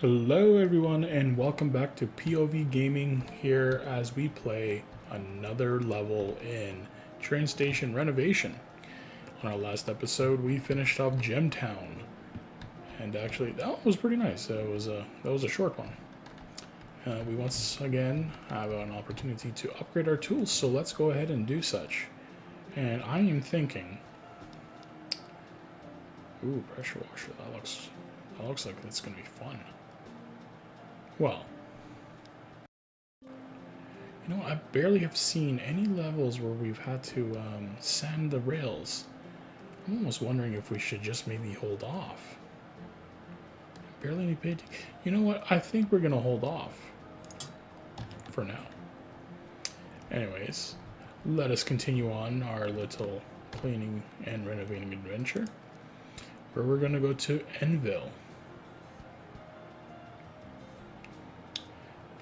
Hello everyone and welcome back to POV Gaming here as we play another level in Train Station Renovation. On our last episode we finished off Gemtown, and actually that was pretty nice. That was a short one. We once again have an opportunity to upgrade our tools, so let's go ahead and do such. And I am thinking, ooh, pressure washer, that looks like it's gonna be fun. Well, you know, I barely have seen any levels where we've had to sand the rails. I'm almost wondering if we should just maybe hold off. Barely any paid. You know what? I think we're gonna hold off for now. Anyways, let us continue on our little cleaning and renovating adventure, where we're gonna go to Enville.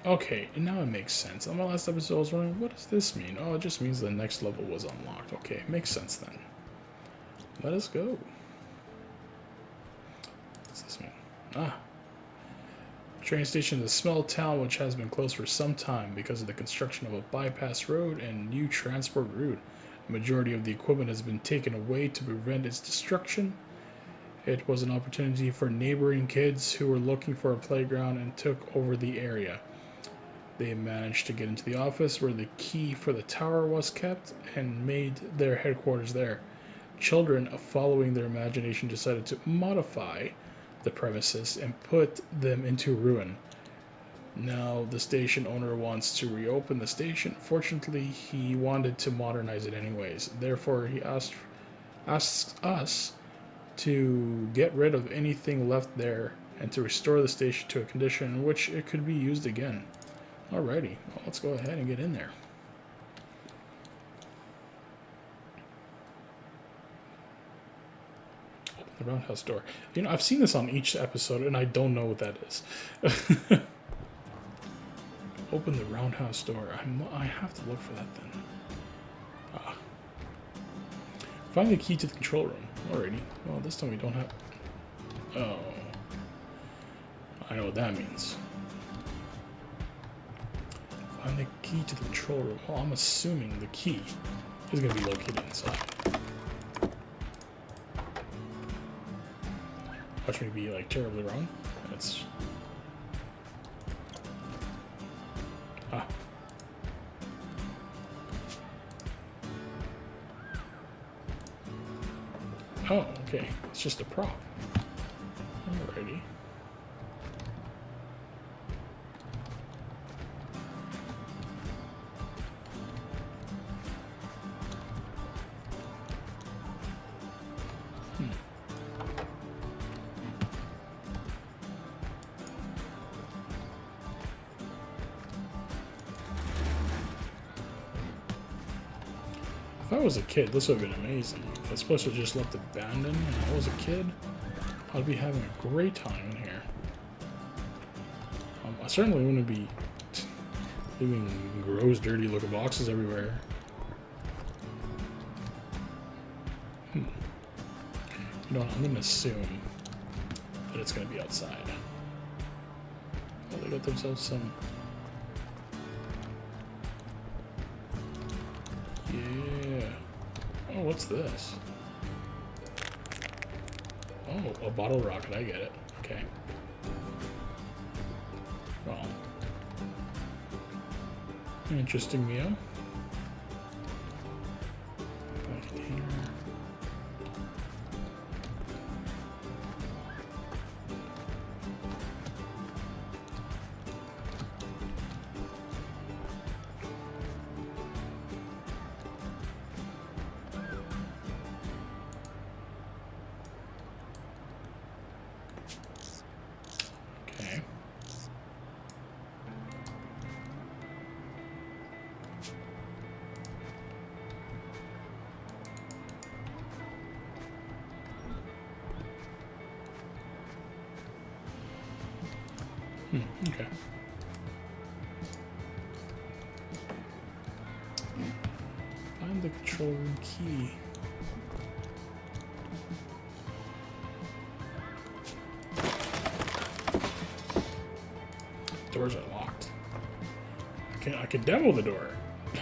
Okay, and now it makes sense. On my last episode, I was wondering, what does this mean? Oh, it just means the next level was unlocked. Okay, makes sense then. Let us go. What's this mean? Ah. Train station is a small town which has been closed for some time because of the construction of a bypass road and new transport route. A majority of the equipment has been taken away to prevent its destruction. It was an opportunity for neighboring kids who were looking for a playground and took over the area. They managed to get into the office where the key for the tower was kept and made their headquarters there. Children, following their imagination, decided to modify the premises and put them into ruin. Now the station owner wants to reopen the station. Fortunately, he wanted to modernize it anyways. Therefore, he asks us to get rid of anything left there and to restore the station to a condition in which it could be used again. Alrighty, well, let's go ahead and get in there. Open the roundhouse door. You know, I've seen this on each episode, and I don't know what that is. Open the roundhouse door. I have to look for that then. Ah. Find the key to the control room. Alrighty. Well, this time we don't have... Oh. I know what that means. Find the key to the control room. Well, I'm assuming the key is going to be located inside. Watch me be, like, terribly wrong. That's... Ah. Oh, okay. It's just a prop. Alrighty. If I was a kid, this would have been amazing. If this place was just left abandoned and I was a kid, I'd be having a great time in here. I certainly wouldn't be leaving gross, dirty looking boxes everywhere. You know what, I'm going to assume that it's going to be outside. Oh, they got themselves some... Yeah. Oh, what's this? Oh, a bottle rocket. I get it. Okay. Well. Interesting meal. Container. Okay. Find the control room key. Doors are locked. I can demo the door. I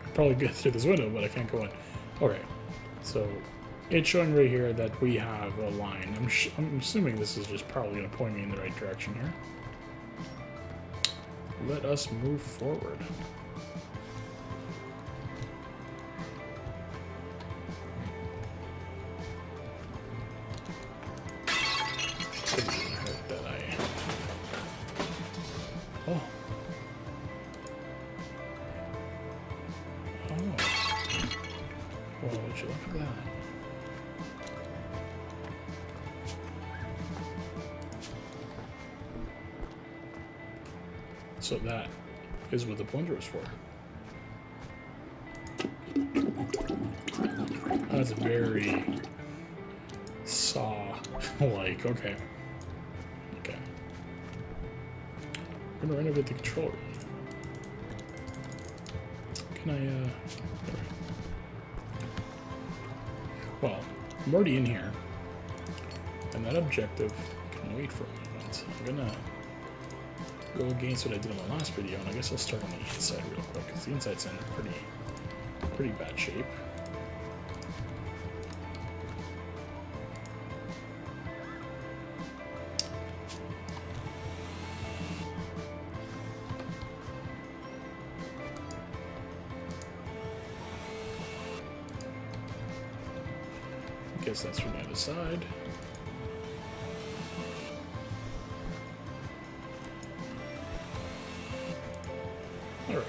could probably get through this window, but I can't go in. Okay, so it's showing right here that we have a line. I'm assuming this is just probably going to point me in the right direction here. Let us move forward. Oh. Oh. Well, would you look at that? So that is what the plunger is for. That's very saw-like. Okay. Okay. We're gonna renovate the control room. Can I, Well, I'm already in here. And that objective can wait for a moment. I'm gonna go against what I did in my last video, and I guess I'll start on the inside real quick, because the inside's in pretty bad shape. I guess that's from the other side. Alright.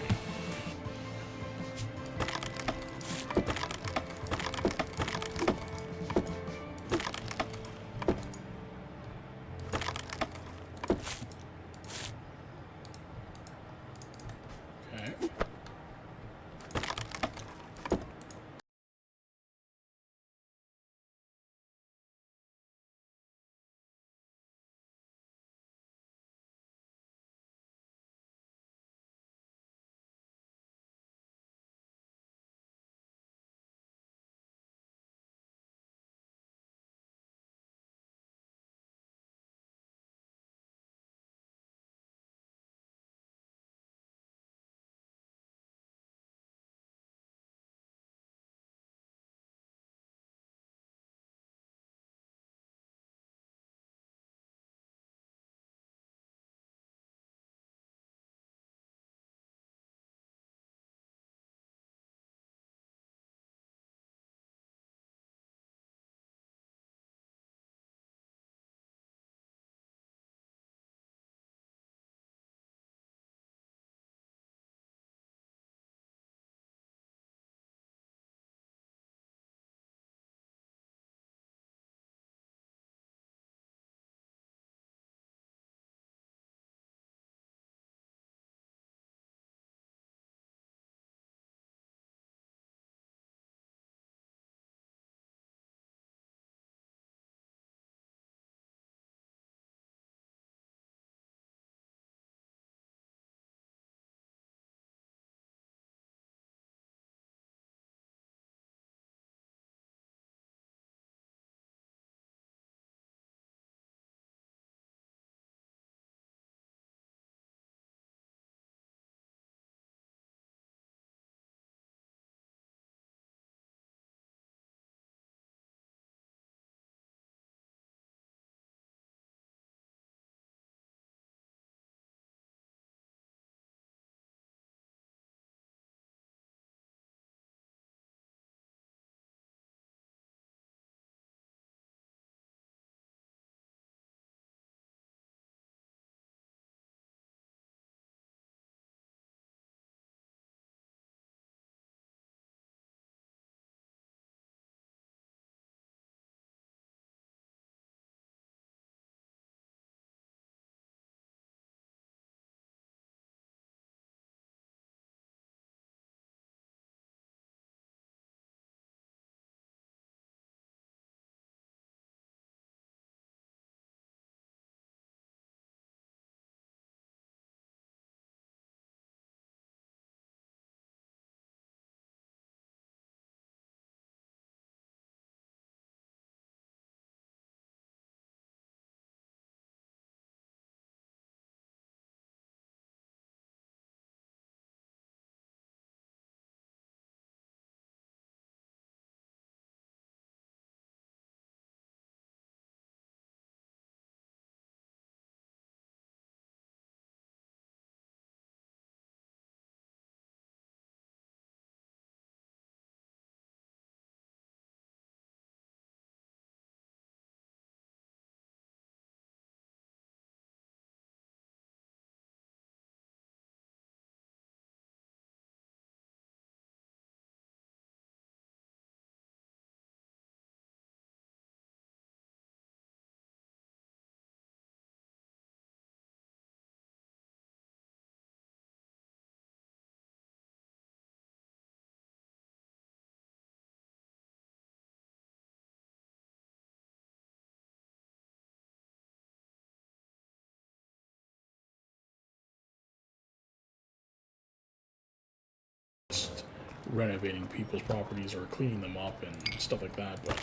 renovating people's properties or cleaning them up and stuff like that, but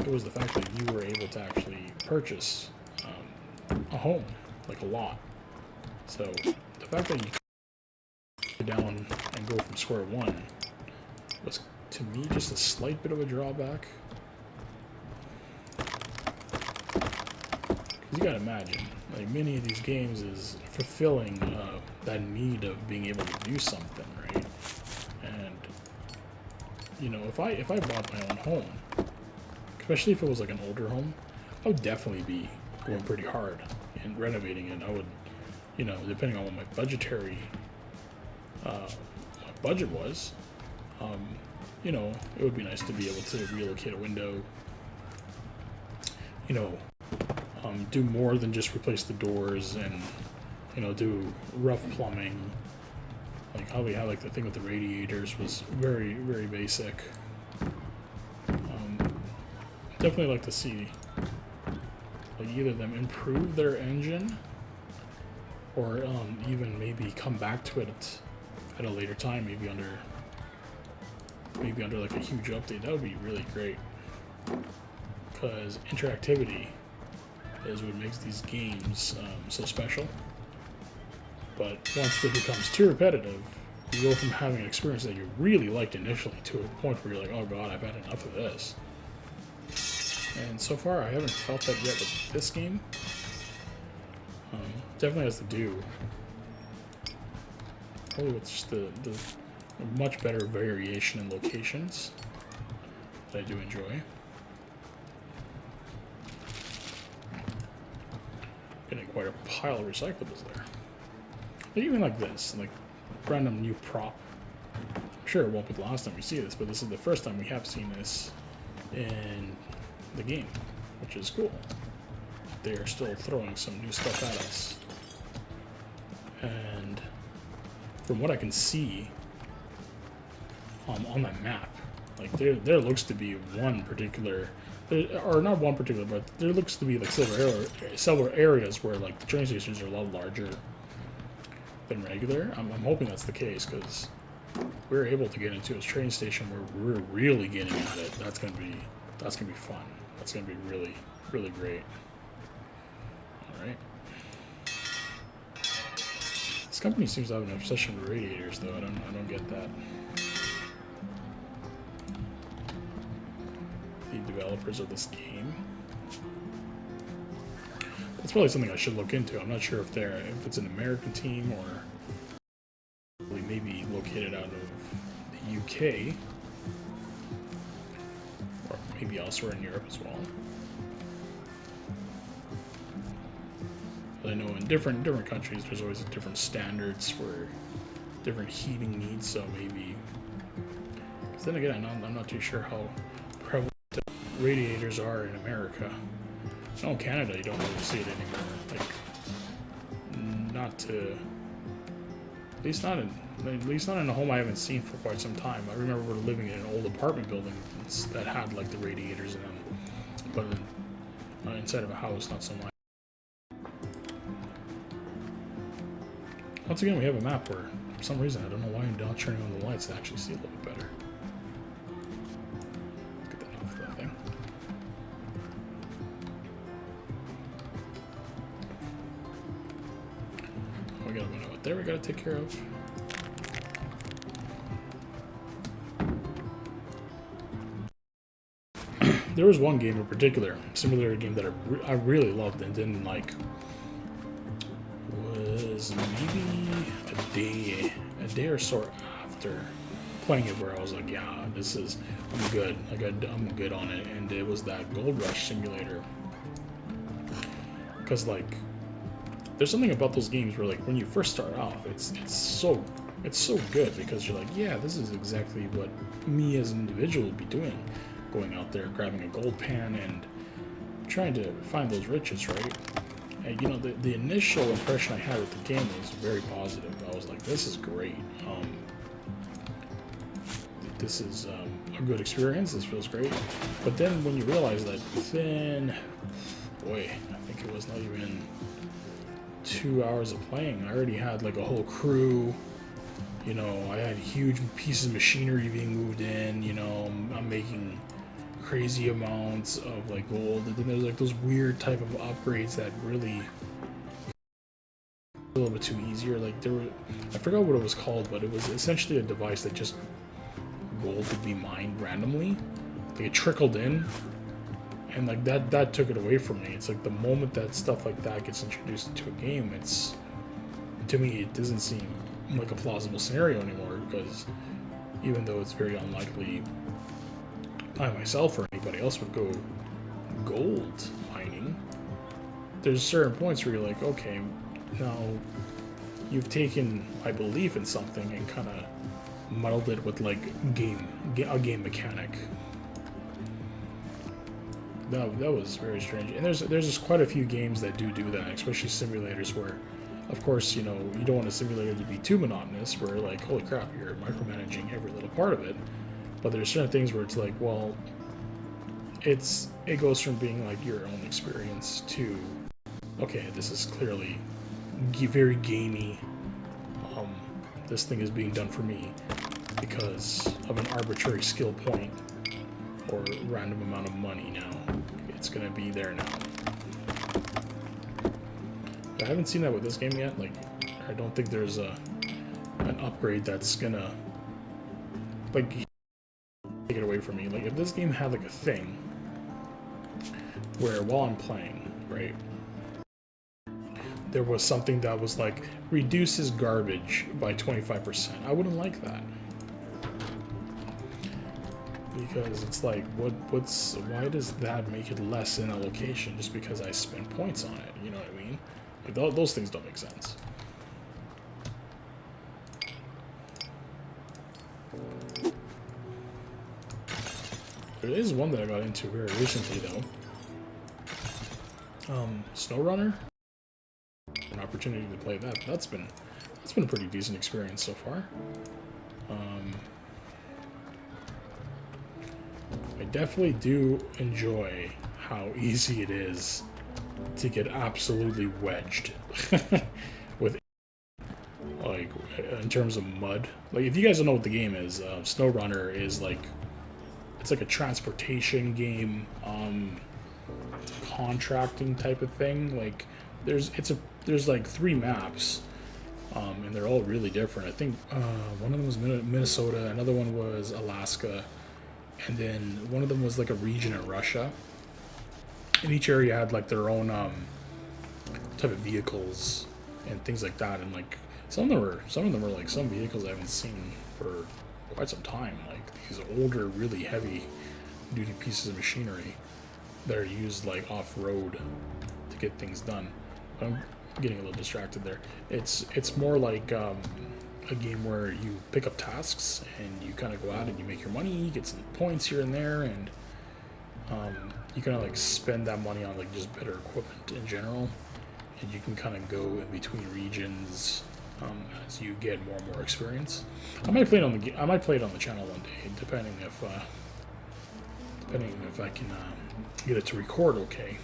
it was the fact that you were able to actually purchase a home, like a lot. So the fact that you could go down and go from square one was, to me, just a slight bit of a drawback. Because you gotta imagine, like, many of these games is fulfilling that need of being able to do something, right? And you know, if I bought my own home, especially if it was like an older home, I would definitely be going pretty hard in renovating it. I would, you know, depending on what my budgetary my budget was, you know, it would be nice to be able to relocate a window, you know, do more than just replace the doors and, you know, do rough plumbing. Like how we had, like, the thing with the radiators was very, very basic. Definitely like to see, like, either them improve their engine or even maybe come back to it at a later time, maybe under like a huge update. That would be really great, because interactivity is what makes these games so special. But once it becomes too repetitive, you go from having an experience that you really liked initially to a point where you're like, oh god, I've had enough of this. And so far, I haven't felt that yet with this game. Definitely has to do probably with just the much better variation in locations that I do enjoy. Getting quite a pile of recyclables there. But even like this, like random new prop. I'm sure it won't be the last time we see this, but this is the first time we have seen this in the game, which is cool. They are still throwing some new stuff at us. And from what I can see on that map, like there looks to be one particular, or not one particular, but there looks to be like several areas where like the train stations are a lot larger than regular. I'm hoping that's the case, because we're able to get into a train station where we're really getting at it. That's gonna be fun. That's gonna be really, really great. All right. This company seems to have an obsession with radiators, though. I don't get that. The developers of this game. That's probably something I should look into. I'm not sure if it's an American team or maybe located out of the UK or maybe elsewhere in Europe as well. But I know in different countries there's always different standards for different heating needs. So maybe. Then again, I'm not too sure how prevalent radiators are in America. No, in Canada, you don't really see it anymore. Like, at least not in a home I haven't seen for quite some time. I remember living in an old apartment building that had like the radiators in them, but inside of a house, not so much. Once again, we have a map where, for some reason, I don't know why I'm not turning on the lights to actually see a little bit better. Get that off that thing. We got a window out there we gotta take care of. There was one game in particular, similar game that I really loved and didn't like. Was maybe a day or so after playing it, where I was like, yeah, I'm good. Like I'm good on it, and it was that Gold Rush simulator. Because like, there's something about those games where like when you first start off, it's so good, because you're like, yeah, this is exactly what me as an individual would be doing, going out there grabbing a gold pan and trying to find those riches, right? And you know, the initial impression I had with the game was very positive. I was like, this is great. This is a good experience. This feels great. But then when you realize that within, boy, I think it was not even 2 hours of playing, I already had like a whole crew, You know, I had huge pieces of machinery being moved in. You know, I'm making crazy amounts of like gold, and then there's like those weird type of upgrades that really a little bit too easier. Like there were, I forgot what it was called, but it was essentially a device that just gold would be mined randomly. Like it trickled in, and like that took it away from me. It's like the moment that stuff like that gets introduced into a game, it's, to me, it doesn't seem like a plausible scenario anymore, because even though it's very unlikely I myself or anybody else would go gold mining, there's certain points where you're like, okay, now you've taken my belief in something and kind of muddled it with like a game mechanic. That was very strange. And there's just quite a few games that do that, especially simulators where, of course, you know, you don't want a simulator to be too monotonous where like, holy crap, you're micromanaging every little part of it. But there's certain things where it's like, well, it goes from being like your own experience to, okay, this is clearly very gamey. This thing is being done for me because of an arbitrary skill point or random amount of money. Now it's gonna be there now. I haven't seen that with this game yet. Like, I don't think there's an upgrade that's gonna like take it away from me. Like, if this game had like a thing where while I'm playing, right, there was something that was like reduces garbage by 25%, I wouldn't like that. Because it's like, why does that make it less in a location just because I spend points on it? You know what I mean? Like, those things don't make sense. There is one that I got into very recently, though. SnowRunner. An opportunity to play that. That's been a pretty decent experience so far. I definitely do enjoy how easy it is to get absolutely wedged with, like, in terms of mud. Like, if you guys don't know what the game is, SnowRunner is like, it's like a transportation game, contracting type of thing. Like, there's like 3 maps, and they're all really different. I think one of them was Minnesota, another one was Alaska, and then one of them was like a region in Russia. And each area had like their own type of vehicles and things like that. And like some of them were like some vehicles I haven't seen for quite some time. Like these older, really heavy duty pieces of machinery that are used like off-road to get things done. I'm getting a little distracted there. It's more like a game where you pick up tasks and you kind of go out and you make your money, you get some points here and there, and you kind of like spend that money on like just better equipment in general, and you can kind of go in between regions as you get more and more experience. I might play it on the channel one day, depending if I can get it to record okay.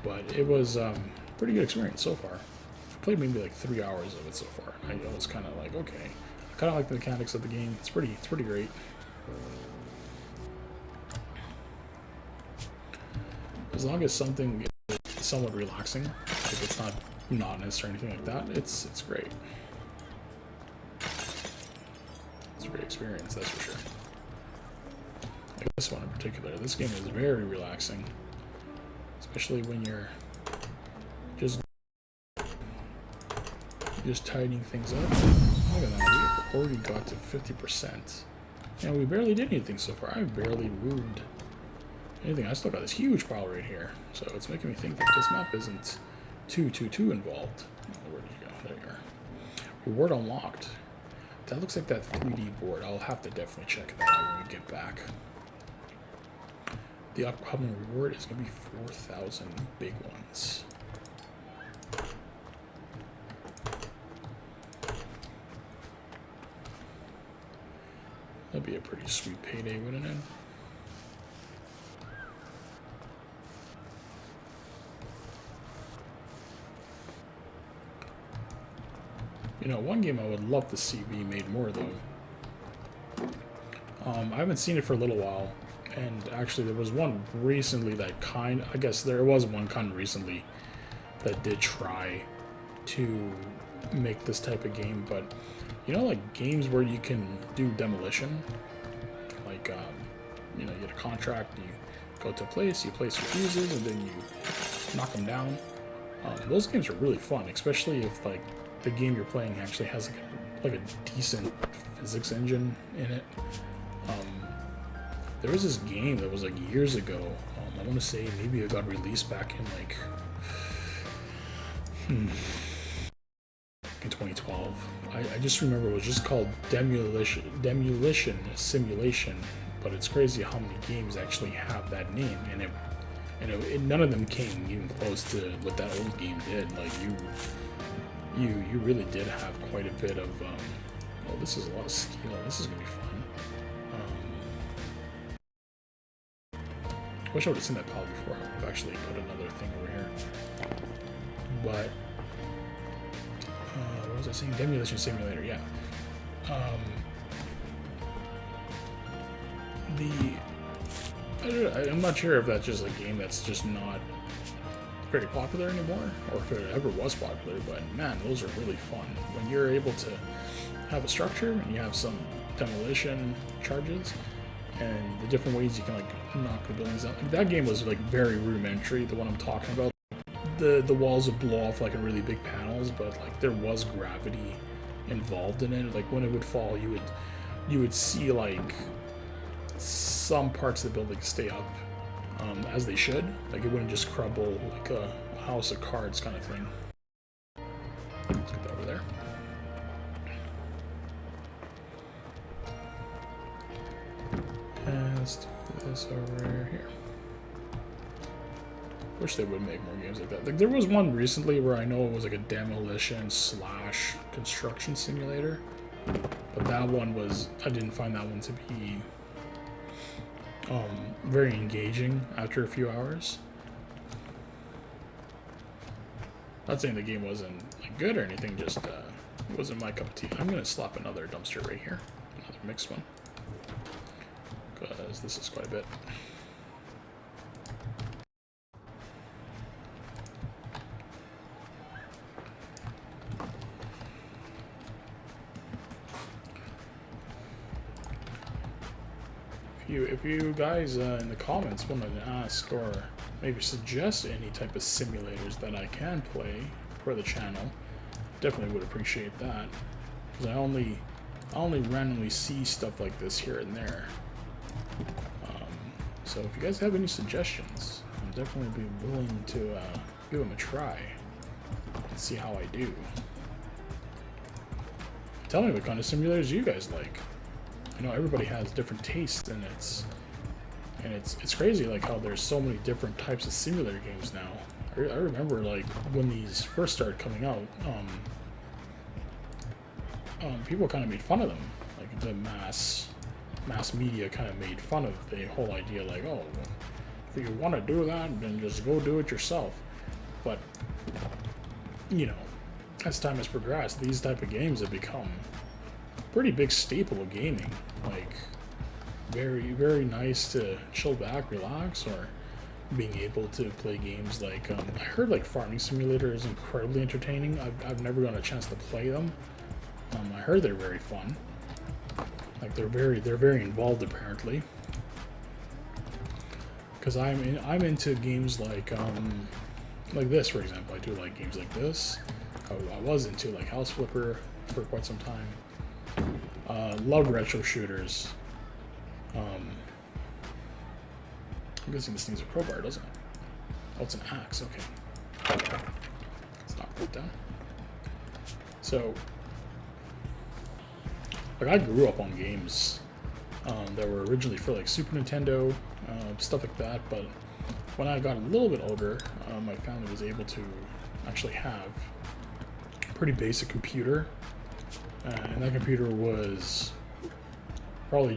But it was pretty good experience so far. I played maybe like 3 hours of it so far. I was kind of like, okay, I kind of like the mechanics of the game. It's pretty great. As long as something is somewhat relaxing, like it's not monotonous or anything like that, it's great. It's a great experience, that's for sure. Like this one in particular, this game is very relaxing, especially when you're just tightening things up. Look at that, we already got to 50%. And we barely did anything so far. I barely moved anything. I still got this huge pile right here. So it's making me think that this map isn't too involved. Oh, where did you go? There you are. Reward unlocked. That looks like that 3D board. I'll have to definitely check that out when we get back. The upcoming reward is going to be 4,000 big ones. That'd be a pretty sweet payday, wouldn't it? You know, one game I would love to see be made more, though. I haven't seen it for a little while, and actually there was one recently that I guess there was one kind of recently that did try to make this type of game, but you know, like games where you can do demolition, like, you know, you get a contract, you go to a place, you place your fuses, and then you knock them down. Those games are really fun, especially if like the game you're playing actually has like a decent physics engine in it. There was this game that was like years ago. I want to say maybe it got released back in like in 2012. I just remember it was just called Demolition Simulation, but it's crazy how many games actually have that name, and none of them came even close to what that old game did. Like you really did have quite a bit of oh, this is a lot of skill. This is gonna be fun. I wish I would have seen that pal before. I would have actually put another thing over here. But what was I saying? Demolition Simulator, yeah. I'm not sure if that's just a game that's just not very popular anymore, or if it ever was popular, but man, those are really fun. When you're able to have a structure and you have some demolition charges and the different ways you can like knock the buildings out. Like, that game was like very rudimentary, the one I'm talking about. The walls would blow off like in really big panels, but like there was gravity involved in it. Like when it would fall, you would see like some parts of the building stay up as they should. Like it wouldn't just crumble like a house of cards kind of thing. Let's get that over there. And let's do this over here. Wish they would make more games like that. Like there was one recently where I know it was like a demolition / construction simulator, but that one was, I didn't find that one to be very engaging after a few hours. Not saying the game wasn't like good or anything, just it wasn't my cup of tea. I'm gonna slap another dumpster right here, another mixed one, because this is quite a bit. If you guys in the comments want to ask or maybe suggest any type of simulators that I can play for the channel, definitely would appreciate that, because I only randomly see stuff like this here and there. So if you guys have any suggestions, I'll definitely be willing to give them a try and see how I do. Tell me what kind of simulators you guys like. You know, everybody has different tastes, and it's crazy like how there's so many different types of simulator games now. I remember like when these first started coming out, people kind of made fun of them. Like the mass media kind of made fun of the whole idea, like, oh, if you want to do that, then just go do it yourself. But you know, as time has progressed, these type of games have become pretty big staple of gaming. Like very, very nice to chill back, relax, or being able to play games like I heard like Farming Simulator is incredibly entertaining. I've never gotten a chance to play them. I heard they're very fun. Like they're very involved apparently. Because I'm into games like this, for example. I do like games like this. I was into like House Flipper for quite some time. Love retro shooters. I'm guessing this thing's a crowbar, doesn't it? Oh, it's an axe. Okay. Let's knock that down. So, like, I grew up on games that were originally for like Super Nintendo, stuff like that. But when I got a little bit older, my family was able to actually have a pretty basic computer. And that computer was probably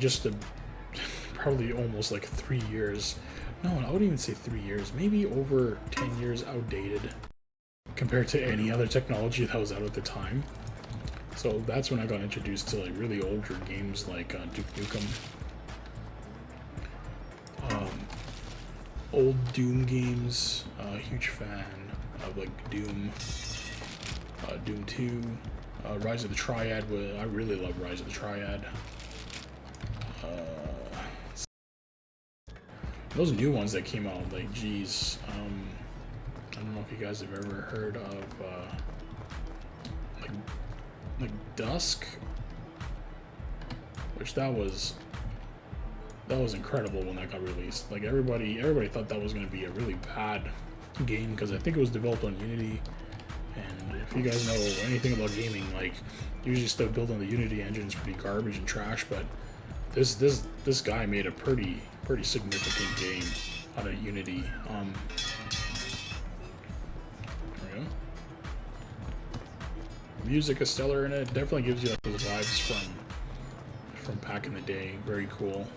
probably almost like 3 years. No, I wouldn't even say 3 years. Maybe over 10 years outdated compared to any other technology that was out at the time. So that's when I got introduced to like really older games like Duke Nukem. Old Doom games, huge fan of like Doom, Doom 2, Rise of the Triad. I really love Rise of the Triad. Those new ones that came out, like, geez, I don't know if you guys have ever heard of like Dusk, which that was incredible when that got released. Like everybody thought that was going to be a really bad game because I think it was developed on Unity. And if you guys know anything about gaming, like usually stuff built on the Unity engine is pretty garbage and trash. But this guy made a pretty significant game out of Unity. There we go. Music is stellar in it. Definitely gives you like those vibes from back in the day. Very cool.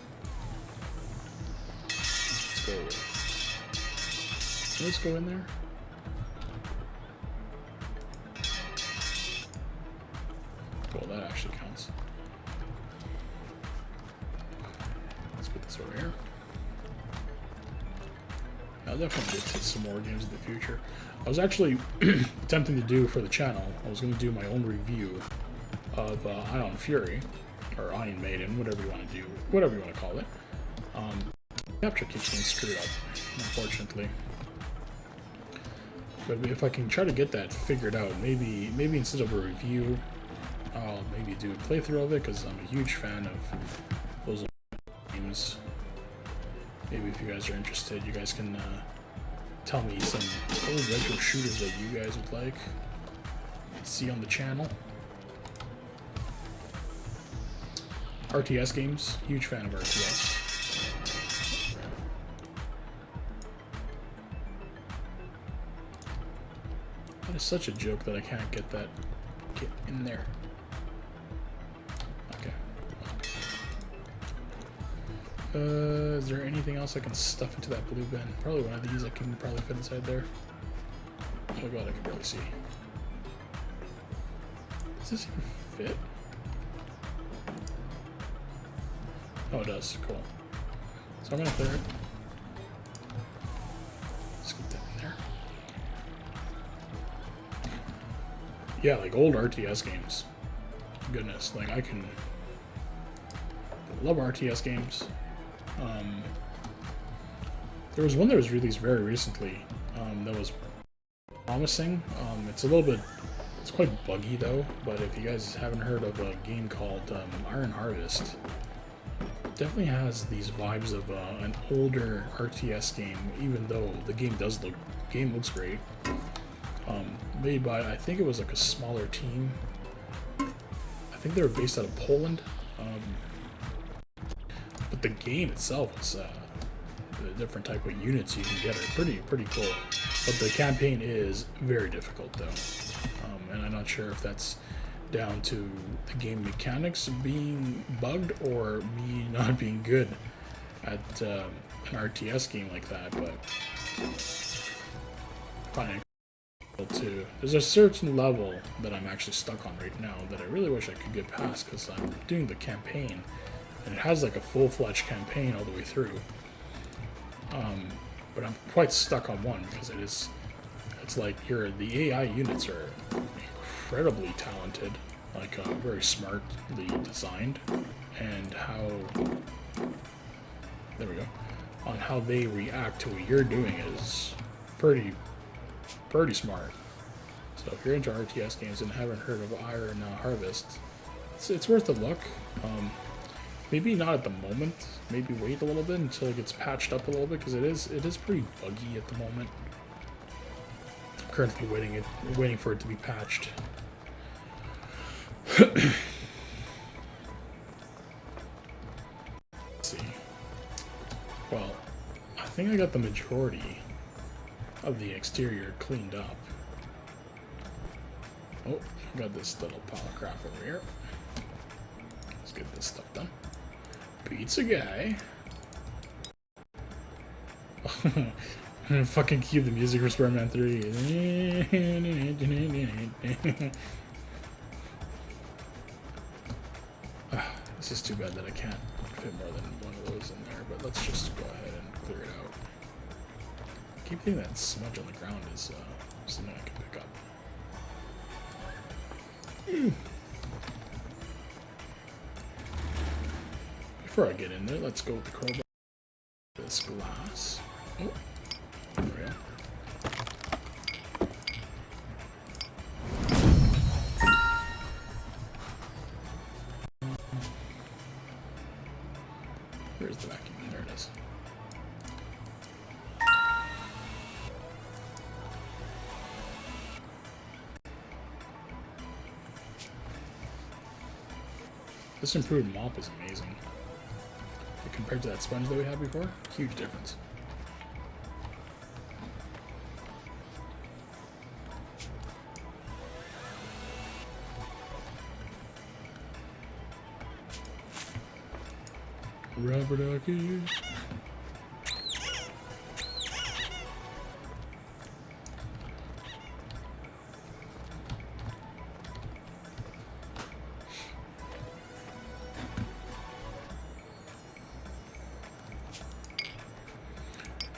Let's go in there. Well, that actually counts. Let's put this over here. I'll definitely get to some more games in the future. I was actually attempting to do for the channel, I was going to do my own review of Ion Fury, or Iron Maiden, whatever you want to do, whatever you want to call it. Capture keeps getting screwed up, unfortunately. But if I can try to get that figured out, maybe instead of a review, I'll maybe do a playthrough of it, because I'm a huge fan of those games. Maybe if you guys are interested, you guys can tell me some old retro shooters that you guys would like to see on the channel. RTS games, huge fan of RTS. That is such a joke that I can't get in there. Okay. Is there anything else I can stuff into that blue bin? Probably one of these I can probably fit inside there. Oh god, I can barely see. Does this even fit? Oh, it does. Cool. So I'm gonna clear it. Let's get that in there. Yeah, like old RTS games. Goodness, like I love RTS games. There was one that was released very recently that was promising. It's quite buggy though, but if you guys haven't heard of a game called Iron Harvest, it definitely has these vibes of an older RTS game, even though the game looks great. Made by, I think it was like a smaller team. I think they were based out of Poland. But the game itself is the different type of units you can get are pretty cool. But the campaign is very difficult though, and I'm not sure if that's down to the game mechanics being bugged or me not being good at an RTS game like that. But finding to there's a certain level that I'm actually stuck on right now that I really wish I could get past because I'm doing the campaign and it has like a full-fledged campaign all the way through. But I'm quite stuck on one because it's like the AI units are incredibly talented, like very smartly designed, and there we go, on how they react to what you're doing is pretty smart. So if you're into RTS games and haven't heard of Iron Harvest, it's worth a look. Maybe not at the moment. Maybe wait a little bit until it gets patched up a little bit because it is pretty buggy at the moment. I'm currently waiting for it to be patched. Let's see. Well, I think I got the majority of the exterior cleaned up. Oh, I got this little pile of crap over here. Let's get this stuff done. Pizza guy. Fucking cue the music for Spider-Man 3. It's just too bad that I can't fit more than one of those in there, but let's just go ahead and clear it out. I keep thinking that smudge on the ground is something I can pick up. Before I get in there, let's go with the crowbar. This glass. Oh, there we go. Where's the vacuum? There it is. This improved mop is amazing. Like, compared to that sponge that we had before, huge difference. Rubber ducky.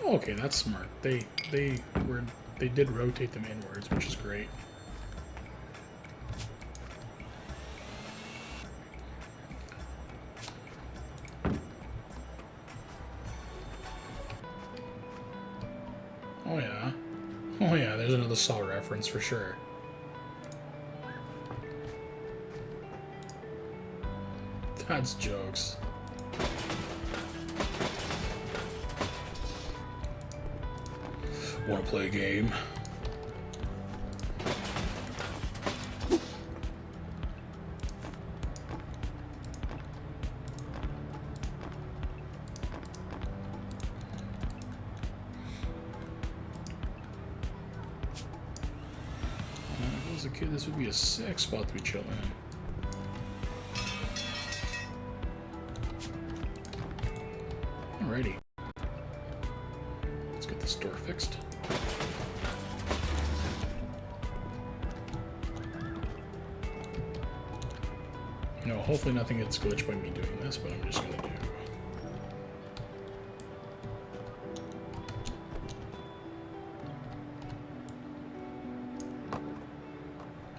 Okay, that's smart. They did rotate them inwards, which is great. Oh yeah. Oh yeah, there's another Saw reference for sure. That's jokes. Want to play a game? If I was a kid, this would be a sick spot to be chilling in. Alrighty. Let's get this door fixed. You know, hopefully nothing gets glitched by me doing this, but I'm just gonna do.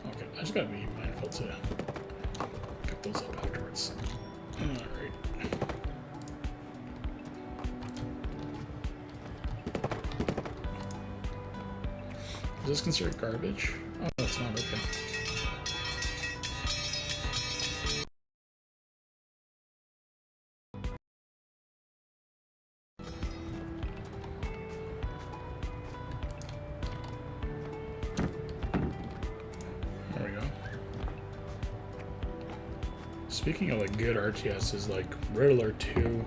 Okay, I just gotta be mindful to pick those up afterwards. Alright. Is this considered garbage? Oh, it's not. Okay. There we go. Speaking of like good RTSs, like Riddler 2.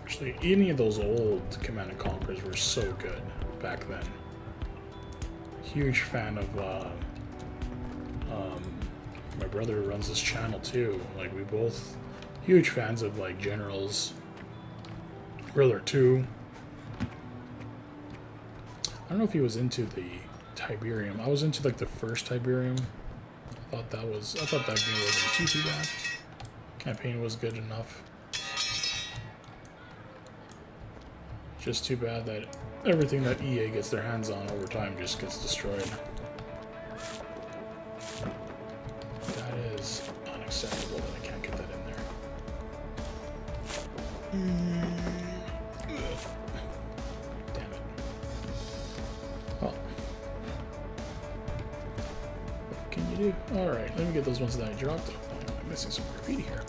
Actually, any of those old Command & Conquers were so good back then. Huge fan of my brother who runs this channel too. Like, we both huge fans of like Generals, Riddler 2. I don't know if he was into the Tiberium. I was into like the first Tiberium. I thought that game wasn't too bad. Campaign was good enough. Just too bad that everything that EA gets their hands on over time just gets destroyed. That is unacceptable that I can't get that in there. Damn it. Well, what can you do? Alright, let me get those ones that I dropped. Oh, I'm missing some graffiti here.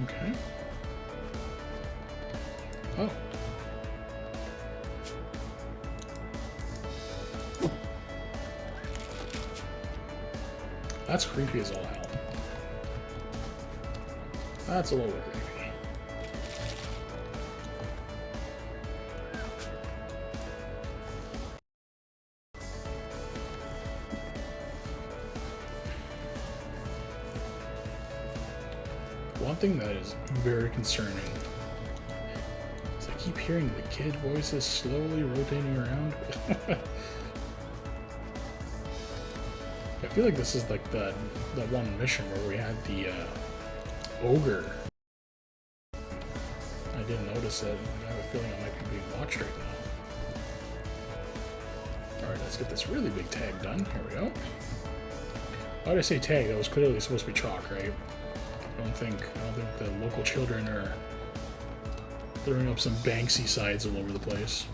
Okay. Oh. That's creepy as all hell. That's a little bit creepy. something that is very concerning. Is I keep hearing the kid voices slowly rotating around. I feel like this is like that one mission where we had the ogre. I didn't notice it. I have a feeling I might be being watched right now. Alright, let's get this really big tag done. Here we go. Why did I say tag? That was clearly supposed to be chalk, right? I don't think the local children are throwing up some Banksy sides all over the place.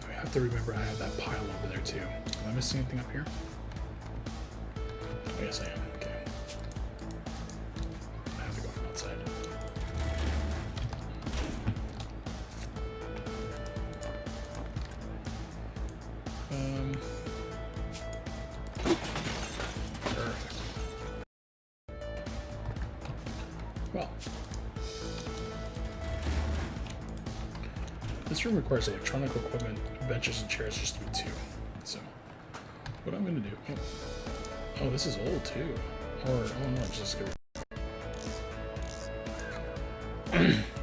I have to remember I have that pile over there too. Am I missing anything up here? Oh, yes, I am. Okay. I have to go from outside. Perfect. Well, this room requires electronic equipment, benches, and chairs just to be 2. So, what I'm going to do... Oh, this is old too. Or, oh no, it's just good.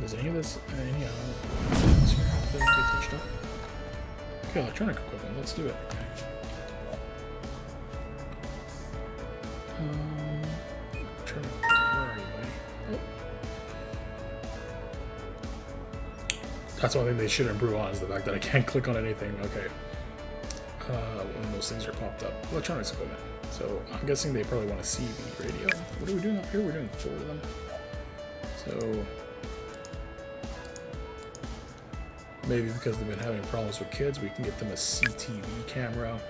Does any of this... any have to get touched up? Okay, electronic equipment, let's do it. Electronic equipment, where are you, buddy? Oh. That's one thing they should improve on, is the fact that I can't click on anything. Okay. When those things are popped up. Electronics equipment. So, I'm guessing they probably want a CV radio. What are we doing up here? We're doing 4 of them. So... maybe because they've been having problems with kids, we can get them a CTV camera.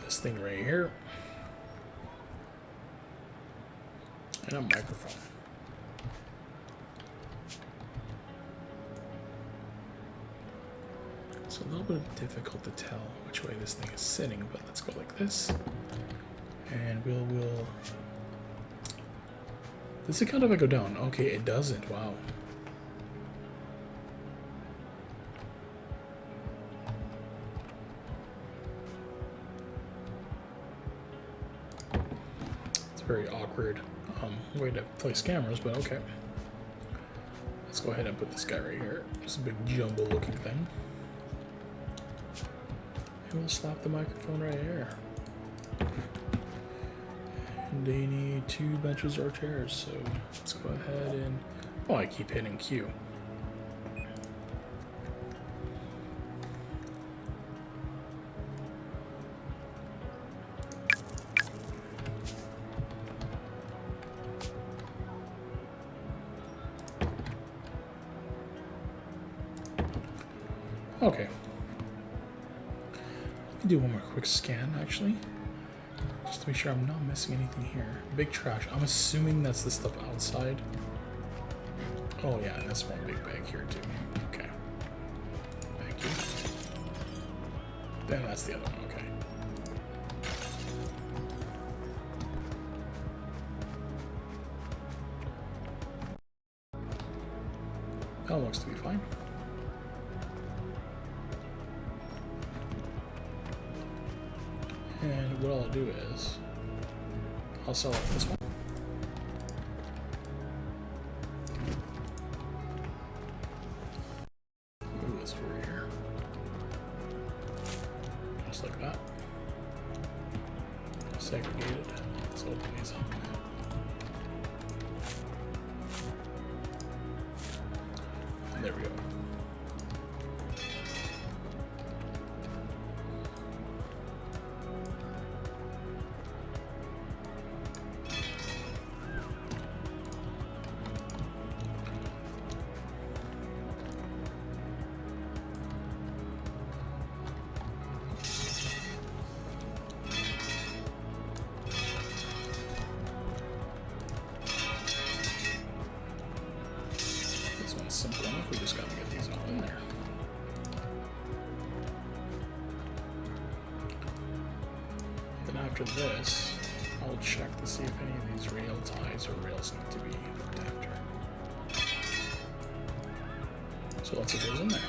This thing right here. And a microphone. It's a little bit difficult to tell which way this thing is sitting, but let's go like this. And we'll... Does it kind of like go down? Okay, it doesn't. Wow. Very awkward way to place cameras, but okay. Let's go ahead and put this guy right here. It's a big jumbo looking thing. And we'll slap the microphone right here. And they need 2 benches or chairs, so let's go ahead and... oh, I keep hitting Q. Okay. Let me do one more quick scan, actually. Just to make sure I'm not missing anything here. Big trash. I'm assuming that's the stuff outside. Oh yeah, and that's one big bag here too. Okay. Thank you. Then that's the other one, okay. That looks to be fine. And what I'll do is, I'll select this one. Move this over here. Just like that. Segregated. Let's open these up. And there we go. Simple enough, we just gotta get these all in there. Then after this, I'll check to see if any of these rail ties or rails need to be looked after. So let's get those in there.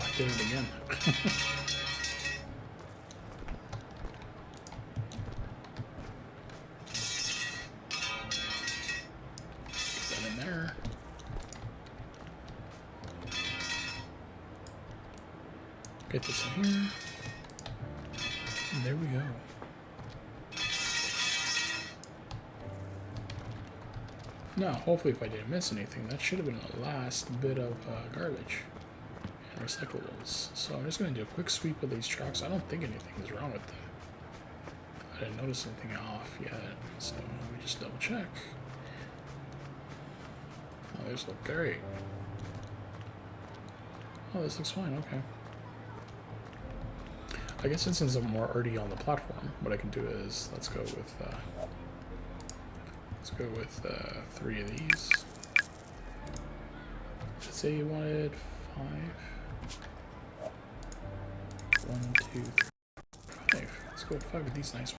Oh, I did it again. Get that in there. Get this in here. And there we go. Now, hopefully if I didn't miss anything, that should have been the last bit of garbage and recyclables. So I'm just going to do a quick sweep of these trucks. I don't think anything is wrong with them. I didn't notice anything off yet, so let me just double check. Oh, these look great. Oh, this looks fine, okay. I guess since I'm already on the platform, what I can do is, let's go with 3 of these. Did it say you wanted 5? 1, 2, 3, 5. Let's go with 5 of these nice ones.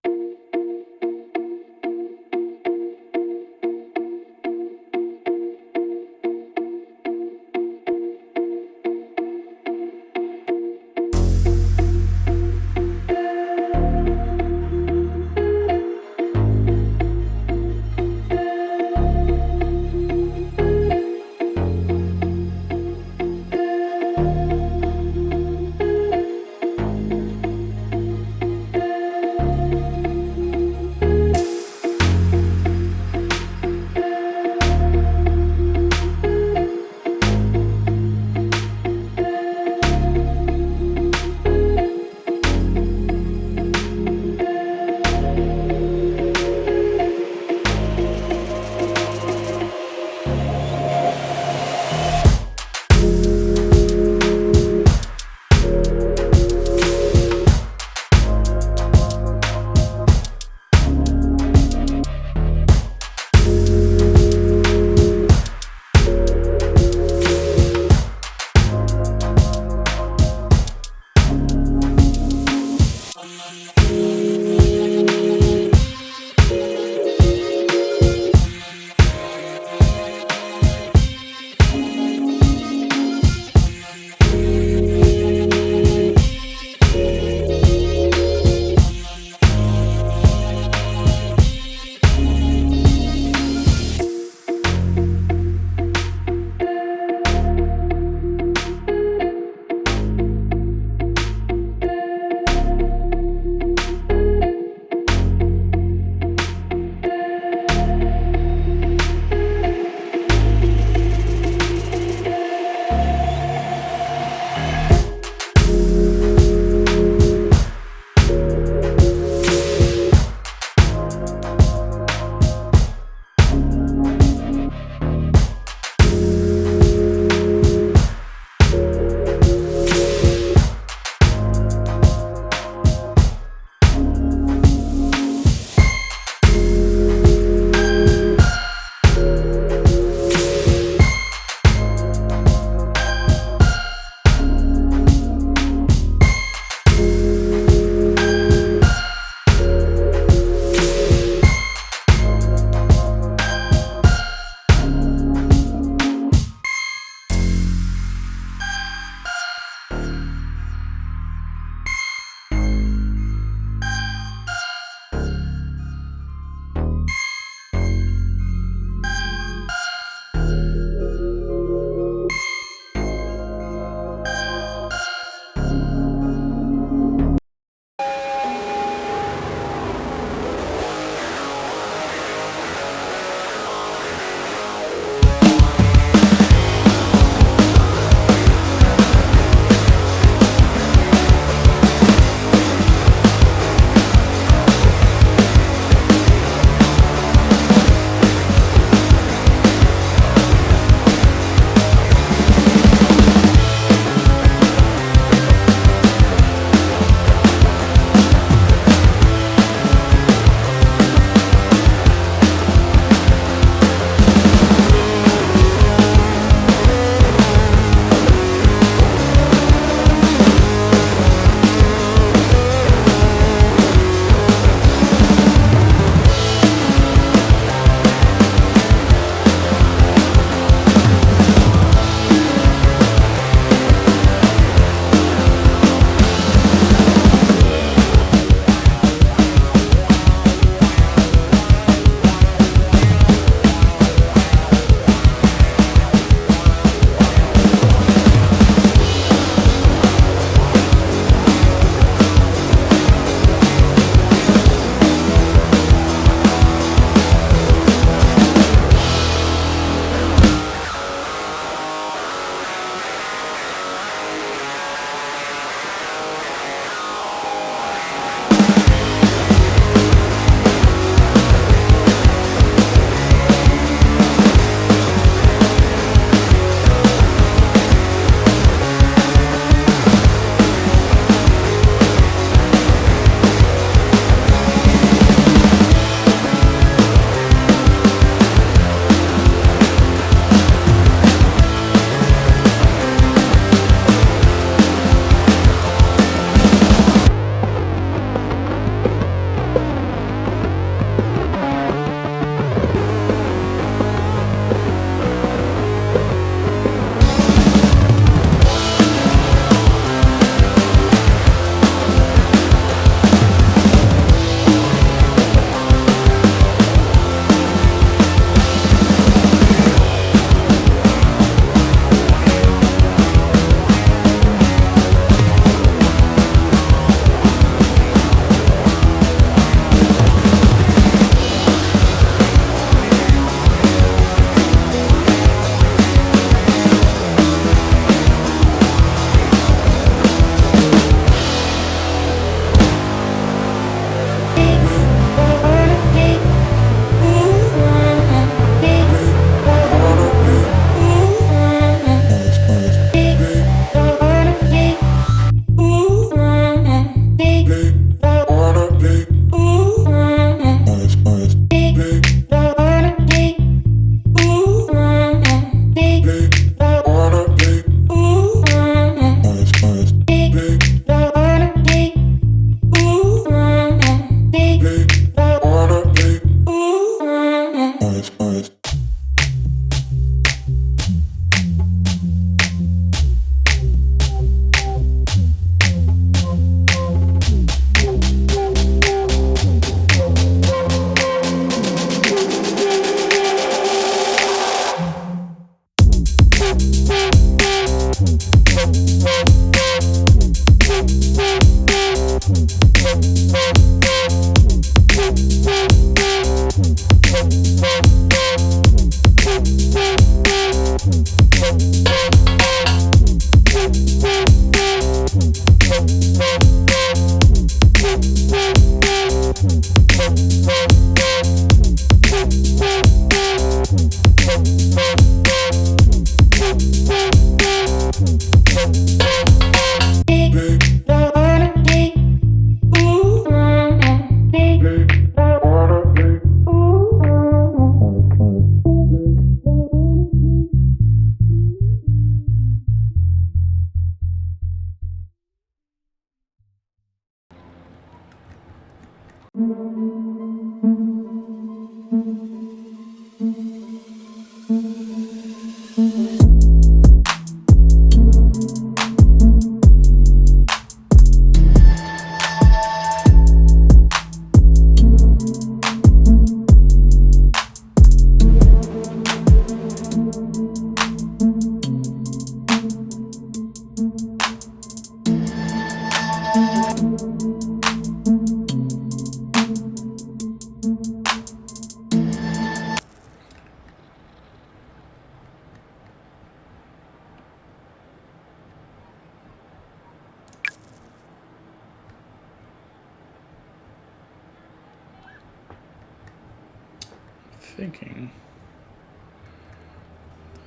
thinking.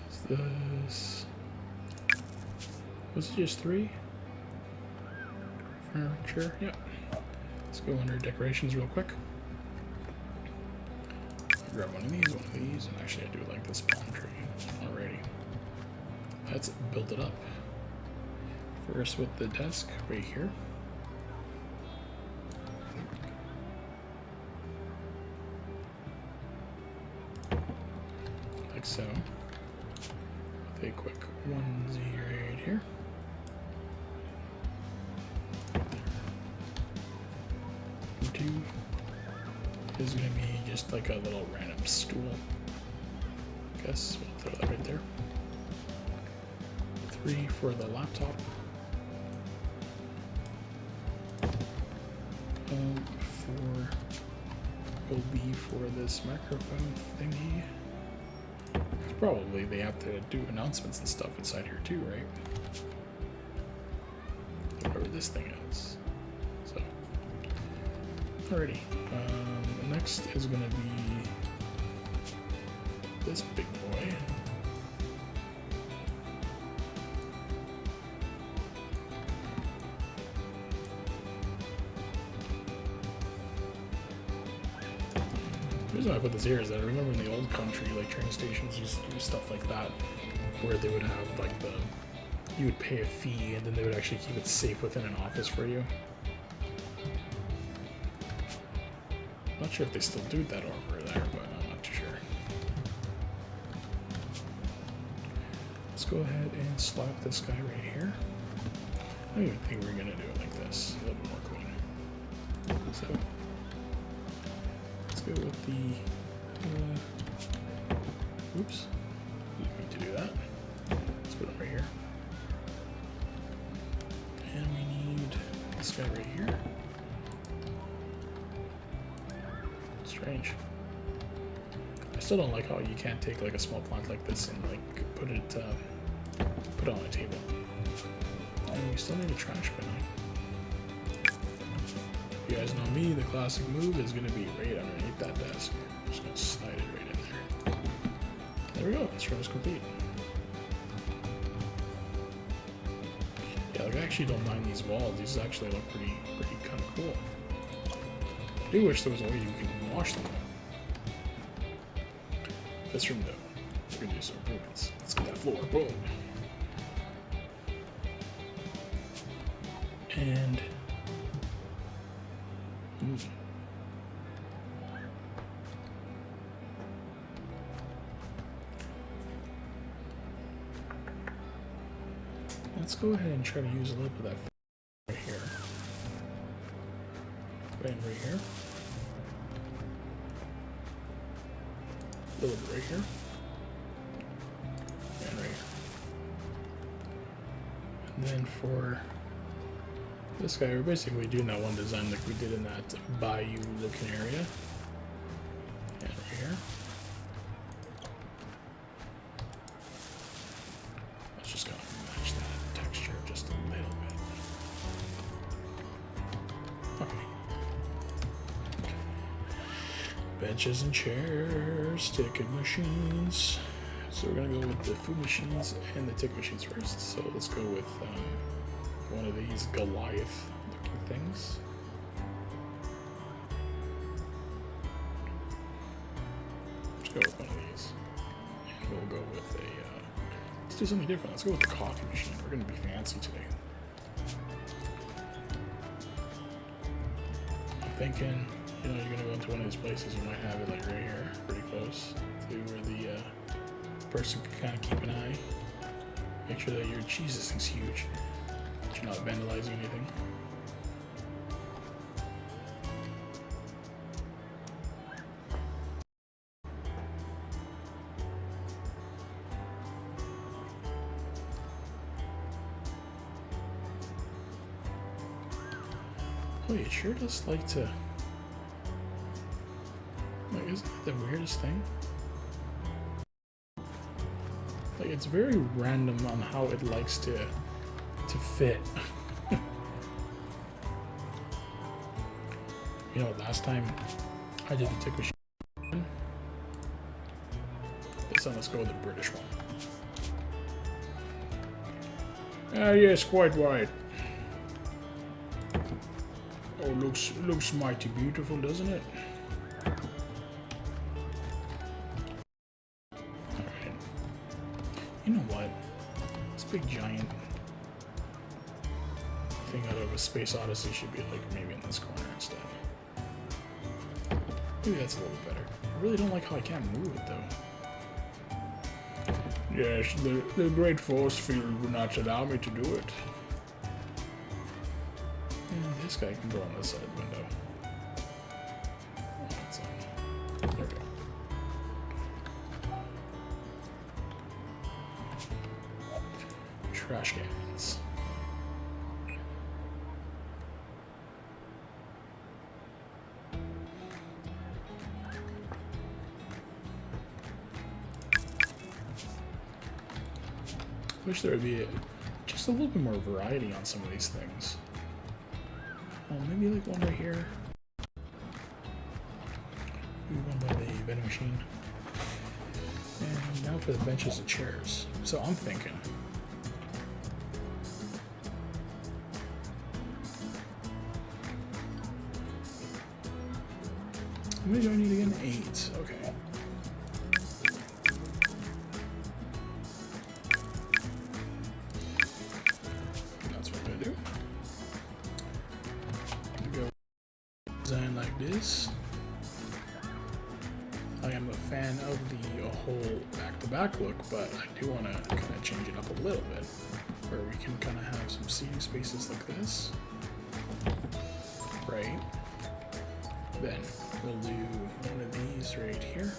Is this... Was it just 3? Furniture, yep. Let's go under decorations real quick. Grab one of these, and actually I do like this palm tree already. Let's build it up. First with the desk right here. Like so. With a quick 1Z right here. And 2 is going to be just like a little random stool. I guess we'll throw that right there. 3 for the laptop. 4 will be for this microphone thingy. Probably they have to do announcements and stuff inside here too, right? Whatever this thing is. So, alrighty. Next is going to be this big boy. The reason I put this here is that I remember in the old country, like train stations used to do stuff like that, where they would have like you would pay a fee and then they would actually keep it safe within an office for you. Not sure if they still do that over there, but I'm not too sure. Let's go ahead and slap this guy right here. I don't even think we're gonna do it like this. A little bit more clean. So let's go with the. Oops. Didn't mean to do that. Let's put it right here. And we need this guy right here. Strange. I still don't like how you can't take like a small plant like this and like put it on a table. And we still need a trash bin. You guys know me, the classic move is going to be right underneath that desk. I'm just going to slide it right in there. There we go, this room is complete. Yeah, like I actually don't mind these walls. These actually look pretty kind of cool. I do wish there was a way you can wash them. This room though, we're going to do some improvements. Let's get that floor, boom. And let's go ahead and try to use a little bit of that right here. And right here. A little bit right here. And right here. And then for this guy, we're basically doing that one design like we did in that bayou looking area. And right here. Let's just kind of match that texture just a little bit. Okay. Benches and chairs, ticket machines. So we're gonna go with the food machines and the ticket machines first. So let's go with one of these Goliath looking things. Let's go with one of these. And we'll go with a, let's do something different. Let's go with the coffee machine. We're gonna be fancy today. I'm thinking, you know, you're gonna go into one of these places, you might have it like right here, pretty close to where the person can kind of keep an eye. Make sure that geez, this thing's huge. You're not vandalizing anything. Oh, it sure does like to. Like, isn't that the weirdest thing? Like, it's very random on how it likes to fit. You know, last time I did the tick machine, this time let's go with the British one. Ah, yes, quite right. Oh, looks mighty beautiful, doesn't it? Alright. You know what? This big giant thing out of a Space Odyssey should be like maybe in this corner instead. Maybe that's a little better. I really don't like how I can't move it though. Yes, the great force field would not allow me to do it. And this guy can go on this side of the window. Oh, that's there we go. Trash cans. Wish there would be just a little bit more variety on some of these things. Maybe like one right here. Maybe one by the vending machine. And now for the benches and chairs. So I'm thinking. Maybe do I need to get an 8? Okay. Design like this. I am a fan of the whole back-to-back look, but I do want to kind of change it up a little bit, where we can kind of have some seating spaces like this, right? Then we'll do one of these right here.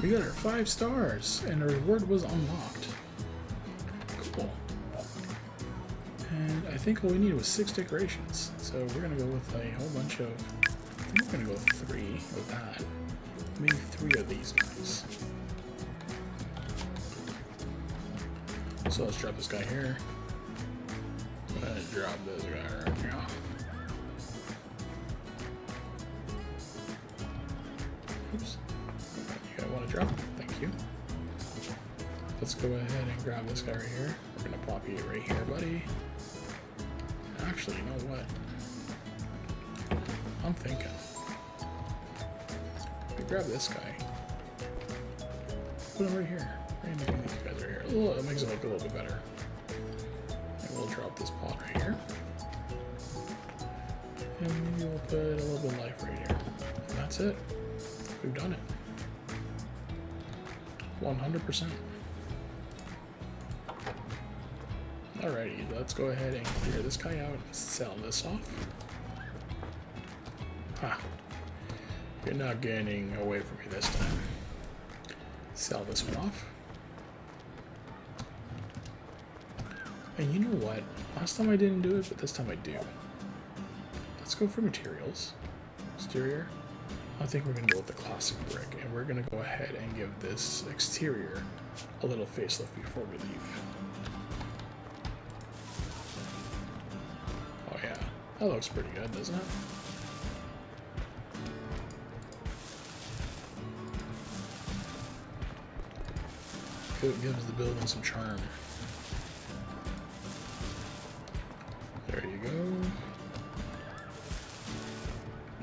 We got our 5 stars, and our reward was unlocked. Cool. And I think all we needed was 6 decorations. So we're gonna go with a whole bunch of. I think we're gonna go 3 with that. Maybe 3 of these guys. So let's drop this guy here. Let's drop this guy right here. Oops. Want to drop? Thank you. Let's go ahead and grab this guy right here. We're gonna plop you right here, buddy. Actually, you know what? I'm thinking. We grab this guy. Put him right here. Right in between these guys right here. It makes it look a little bit better. And we'll drop this pot right here. And maybe we'll put a little bit of life right here. And that's it. We've done it. 100%. Alrighty, let's go ahead and clear this guy out and sell this off. Ha! You're not getting away from me this time. Sell this one off. And you know what? Last time I didn't do it, but this time I do. Let's go for materials. Exterior. I think we're going to go with the classic brick, and we're going to go ahead and give this exterior a little facelift before we leave. Oh yeah, that looks pretty good, doesn't it? It gives the building some charm. There you go.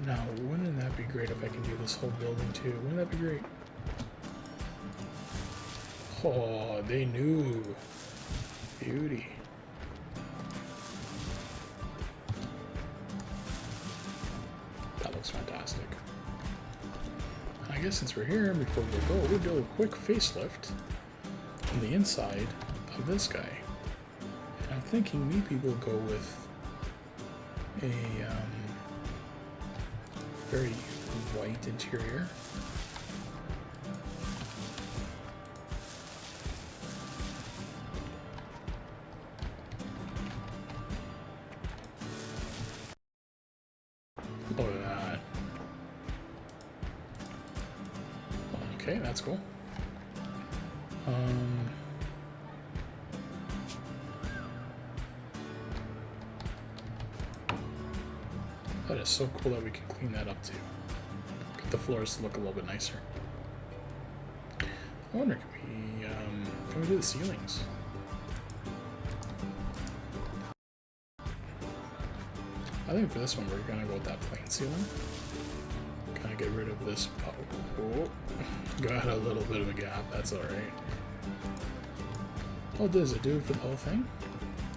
Now, wouldn't that be great if I can do this whole building too? Wouldn't that be great? Oh, they knew. Beauty. That looks fantastic. guess since we're here, before we go, we'll do a quick facelift on the inside of this guy. And I'm thinking maybe we'll go with a very white interior. Look at that. Okay, that's cool. That is so cool that we can clean that up too. Get the floors to look a little bit nicer. I wonder, can we do the ceilings? I think for this one we're gonna go with that plain ceiling. Kind of get rid of this. Oh, got a little bit of a gap. That's all right. Oh, does it do it for the whole thing?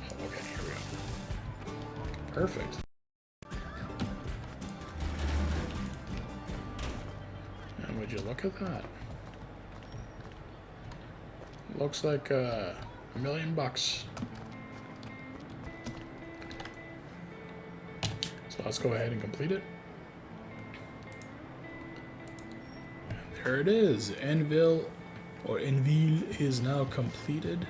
Oh, okay. Here we go. Perfect. And would you look at that? Looks like $1 million. So let's go ahead and complete it. And there it is. Enville is now completed.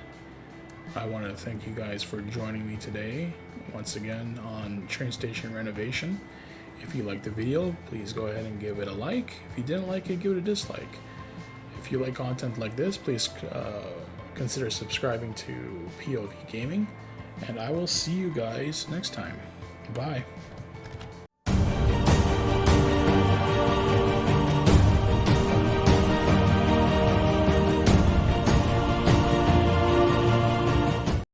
I want to thank you guys for joining me today once again on Train Station Renovation. If you liked the video, please go ahead and give it a like. If you didn't like it, give it a dislike. If you like content like this, please consider subscribing to POV Gaming. And I will see you guys next time. Bye.